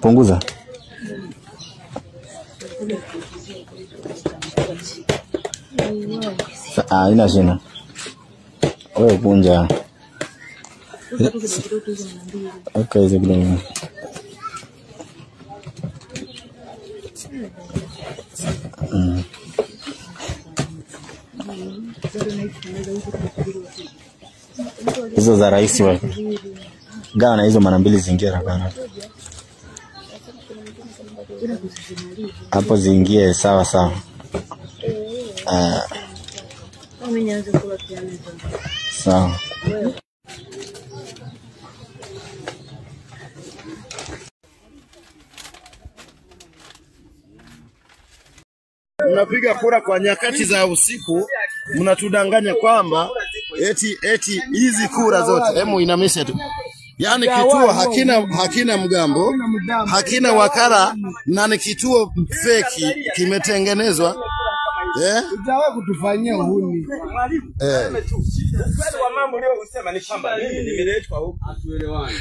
Punguza. Ina shina. Wewe kunja. Okay, zingine. Hizo za rais wewe. Gawa na hizo mara mbili zingira bana. Hapo zingie sawa sawa. Sawa. Mnapiga kura kwa nyakati za usiku, mnatudanganya kwamba eti hizi kura zote inamisha tu. Yaani kituo hakina mgambo, hakina wakala, na ni kituo feki kimetengenezwa. Utawa kutufanyia uhuni. Sasa wa mambo leo usema ni kwamba mimi nimeletwa huku atuelewani.